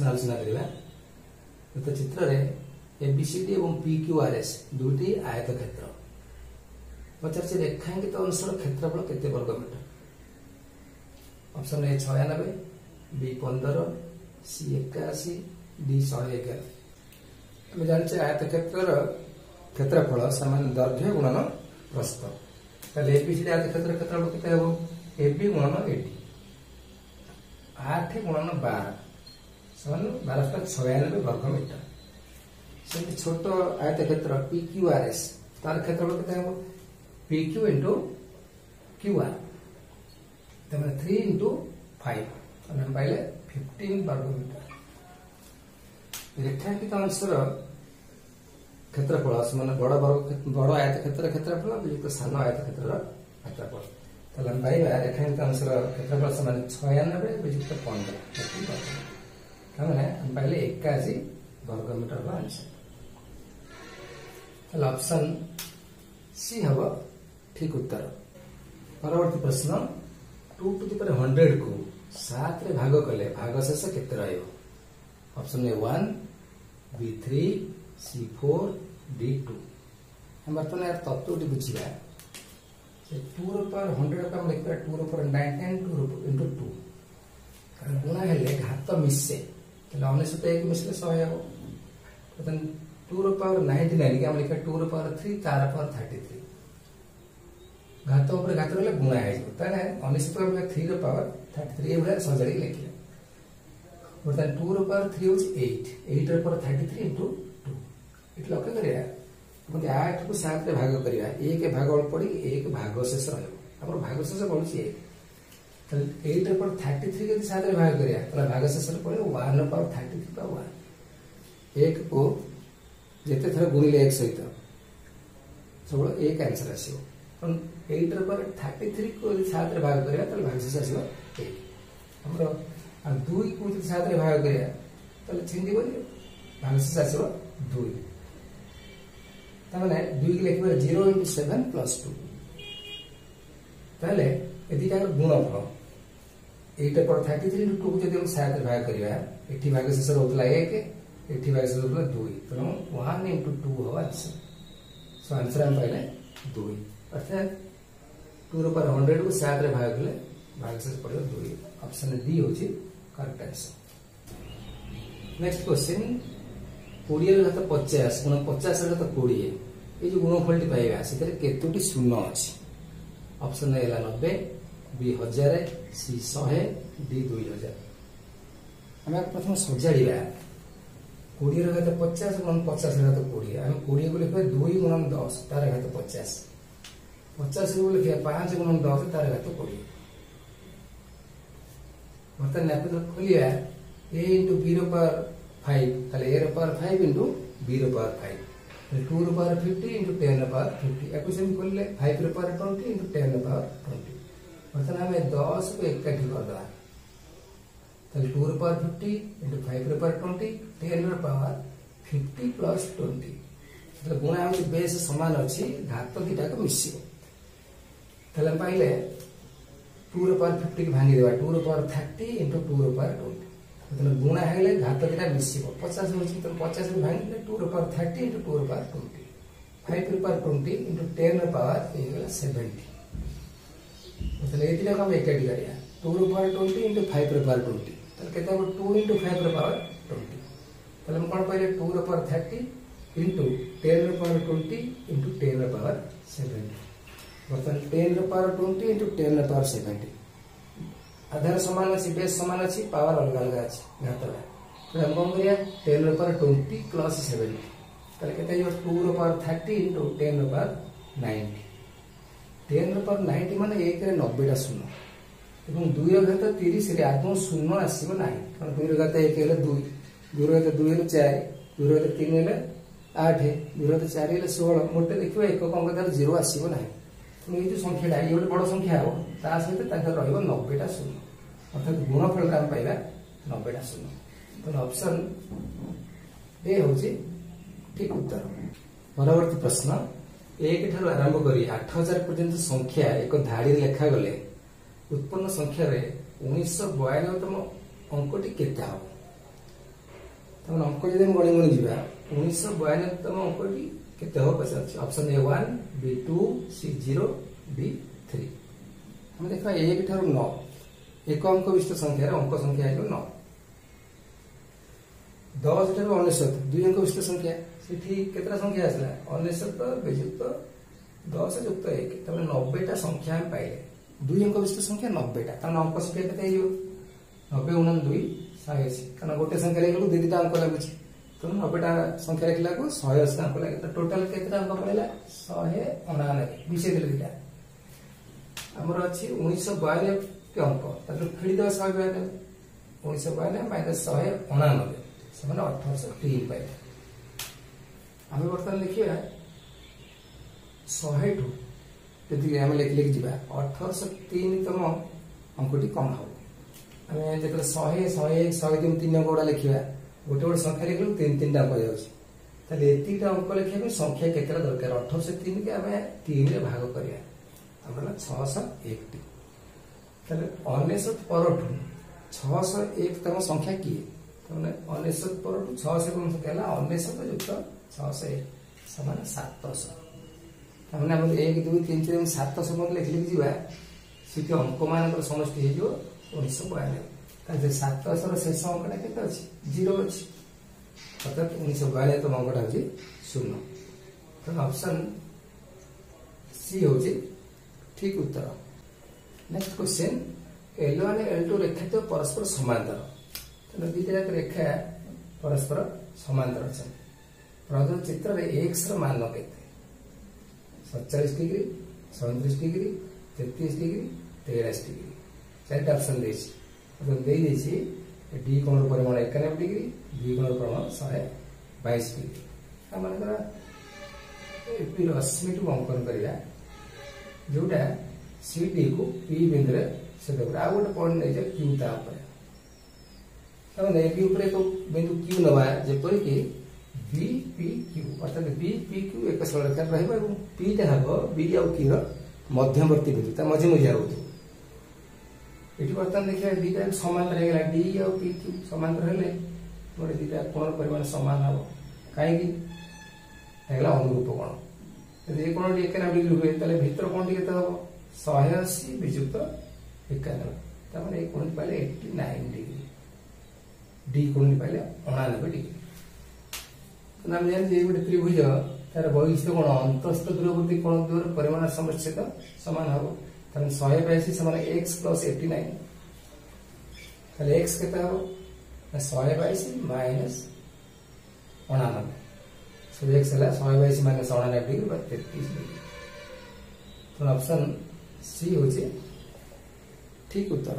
प्रश्न आलोचना करवा। तो चित्र रे एबीसीडी और पीक्यूआरएस दुईटी आयत क्षेत्र पचार रेखांकित अंशर क्षेत्रफल केते वर्ग metre. Option A 96, B 15, C 81, D 111। आम जानते आयत क्षेत्र क्षेत्रफल सामान्य दैर्घ्य गुणन प्रस्थ। ताले एबीसीडी आयत क्षेत्र क्षेत्रफल केते हो? एबी गुणन 80, 8 गुणन 12 समान 1296 वर्ग मीटर। से छोट आयत क्षेत्र पीक्यूआरएस तार क्षेत्रफल केते हो? PQ इंटू QR तमें 3 इंटू 5 हम पाइले 15 वर्ग मीटर। रेखांकित अंशर क्षेत्रफल समान बड़ आयत क्षेत्रफल वियुक्त सान आयत क्षेत्रफल। ताले हम पाइबा रेखांकित अंशर क्षेत्रफल समान 96 वियुक्त 15 तामें हम पाइले 81 वर्ग मीटर आंसर। ताले ऑप्शन सी हबो ठीक उत्तर। परवर्ती प्रश्न 2 टू द पावर 100 को 7 रे भाग कले भागशेष केते रहइबो? Option A 1, B 3, C 4, D 2। हम बर्तमान यार तत्वटी बुझिबा। से 2 रो पावर 100 का हम लिखबा 2 रो पावर 19 2 इंटू 2 कारण गुणा हेले घात मिसे तले 99 एक मिसले 100 हेबो। तो 2 रो पावर 99 के हम लिखा 2 रो पावर 3 तार पावर 33 घात ऊपर घात रहले गुणा है ताने 99 को 3 रो पावर 33 ए भले सजाड़ी लिखले। बर्तमान 2 रो पावर 3 होच 8 रो पावर 33 इंटू 2 इट लक्ष्य करिया। म्हणजे 8 को 7 रे भाग करिया 1 भाग अल्प पड़ी 1 भाग शेष रहयो। हमर भाग शेष पड़ुची 1 त 8 रो पावर 33 के 7 रे भाग करिया त भाग शेष पड़े 1 रो पावर 33 का 1 1 को जेते थर गुणिले 1 सहित सब 1 आंसर आसीबो। 8 रो पावर 33 को 7 रे भाग करिया त भाग शेष आसीबो 1। हमरो आ 2 को 7 रे भाग करिया त छिंदी बोली भाग शेष आसीबो 2। तमाने 2 के लिखबा 0 into 7 plus 2 ताले एदी का गुणफल 8 रो पावर 33 into 2 को जदि हम 7 रे भाग करिया एठी भाग शेष होतला 1 एठी भाग शेष होतला 2 तो 1 into 2 हो आंसर। सो आंसर हम पाइले 2 अर्थात 2 रो पावर 100 को 7 रे भाग कले भाग शेष पड़ो 2। ऑप्शन डी होची करेक्ट आंसर। नेक्स्ट क्वेश्चन 20 रे घात 50 गुण 50 रे घात 20 ए जो गुणफलटी पाइबा सेतरे केतोटी शून्य अछि? Option A 90, B 1000, C 100, D 2000। हम प्रथम सजाड़िबा 20 रे घात 50 गुण 50 रे घात 20 हम 20 को लिखबा 2 गुण 10 तार घात 50 50 को लिखिया 5 गुण 10 तार घात 20। मतलब नेपद खोलिया a into b रो पावर 5 ताले a रो पावर 5 into b रो पावर 5 2 रो पावर 50 into 10 रो पावर 50 एको सेम खोलले 5 रो पावर 20 into 10 रो पावर 20। मतलब हमें 10 को इकट्ठी कर दवा ताले 2 रो पावर 50 into 5 रो पावर 20 10 रो पावर 50 plus 20 मतलब गुणा होची बेस समान अछि घात दिटा को मिसियो। ताले पाइले 2 रो पावर 50 के भांगी देबा 2 रो पावर 30 into 2 रो पावर 20 मतलब गुणा हेले घात दिटा मिसियो 50 होची तो 50 के भांगी 2 रो पावर 30 into 2 रो पावर 20 5 रो पावर 20 into 10 रो पावर ए गेला 70 मतलब ए दिटा को हम एकटी करिया 2 रो पावर 20 into 5 रो पावर 20 तले केता 2 into 5 रो पावर 20 तले हम कोन पाइले 2 रो पावर 30 into 10 रो पावर 20 into 10 रो पावर 70 मतलब 10 रो पावर 20 into 10 रो पावर 70 आधार समान अछि बेस समान अछि पावर अलग अलग अछि घातला तो हम कोन करिया 10 रो पावर 20 plus 70 तले केते यो 2 रो पावर 30 into 10 रो पावर 90 10 रो पावर 90 माने 1 रे 90 टा शून्य एवं 2 रो घात 30 रे आदौ शून्य आसीबो नाही कारण 2 रो घात 1 हेले 2 2 रो घात 2 हेले 4 2 रो घात 3 हेले 8 2 रो घात 4 हेले 16 मोटे देखिबो एक अंक तार 0 आसीबो नाही तो ये जो संख्या ये गोटे बड़ संख्या हो ता सहित ताकर रहइबो 90 टा शून्य अर्थात गुणफल हम पाइबा 90 टा शून्य। तो ऑप्शन ए होची ठीक उत्तर। परवर्ती प्रश्न 1 ठाରୁ आरंभ करी 8000 पर्यंत संख्या एक धाड़ी लेखा गले उत्पन्न संख्या रे 1992 तम अंकटी केते हो? तमें अंक जब गणी गणी जा 1992तम अंकटी केते हो पचार option A 1 B 2 C 0 D 3 हम देखा 1 ठार 9 एक अंक विशिष्ट संख्या अंक संख्या है 9 10 ठार 19 दुई अंक विशिष्ट संख्या से केतरा संख्या आसला 19 विजुक्त 10 युक्त 1 तमें 90टा संख्या हम पाइले दुई अंक विशिष्ट संख्या 90टा तमें अंक संख्या केते हो 90 गुणन 2 180 कारण गोटे संख्या लिखला दो दुईटा अंक लागुच तो 90टा संख्या लिखला को 180 अंक लागे तो टोटल केतरा अंक पड़ेला 199 विषय दिले दिटा हमर अछि 1992 के अंक ताको फेडी दवा 192 1992 माइनस 199 समान 1803 पाइले हम वर्तमान लिखिया 102 यदि हम लिख लिख जीवा 1803 तम अंकटी कम हो हमें जब 100 101 102 तीन अंक गुड़ा लिखा गोटे गोटे संख्या लिखल तीन तीन अंक जाए एतिटा अंक लिखा संख्या केतरा दरकार 1803 के आम 3 भाग करा 601 अनेशत पर 601 तम संख्या किए अनेशत पर 601 संख्या अनेशत युक्त 601 समान 700 तमें 1 2 3 4 700 लिख लिख जावा सी अंक मान समष्टि हो 1992 700 शेष अंकटा के 0 अच्छी अर्थात 1992 तम अंकटा हूँ 0 तो ऑप्शन सी हूँ ठीक उत्तर। नेक्स्ट क्वेश्चन L1 L2 रेखा तो परस्पर समांतर तेना दुईटा जाक रेखा परस्पर समांतर अच्छा प्रदत्त चित्र में x मान के 47 डिग्री 37 डिग्री 33 डिग्री 83 डिग्री चार्ट ऑप्शन देसी डी कोण परिमाण 91 डिग्री बी कोण परिमाण 122 डिग्री आमनकर एपी रश्मि टू अंकन करिया जोटा सी डी को पी बिंदु रे से देबा आ गोटे पॉइंट नै जे क्यू ता ऊपर तमे एपी ऊपर एक बिंदु क्यू नवा जेपर कि बी पी क्यू अर्थात बी पी क्यू एक सलरेखा रहबा और पी ता हबो बी और क्यू रो मध्यवर्ती बिंदु ता मझे मझे रहउतो एटी बर्तन देखिए दीटा समांतर है डी और पी क्यू समांतर है मोरे दीटा कोण परिमाण समान हो काहे कि हेला अनुरूप कोण यदि कोण डी 91 डिग्री हुए तले भीतर कोण डी केते हो 180 विजुक्त 91 त माने एक कोण पाले 89 डिग्री डी कोण पाले 89 डिग्री तो नाम जान जे गोटे त्रिभुज तार वैशिष्ट्य कोण अंतस्थ दूरवर्ती कोण द्वारा परिमाण समस्या तो समान हो तब 182 समान x प्लस 89 ताले x केता हो 182 माइनस 89 सो x हला 182 माइनस 89 डिग्री बा 33 डिग्री तो ऑप्शन सी हो जे ठीक उत्तर।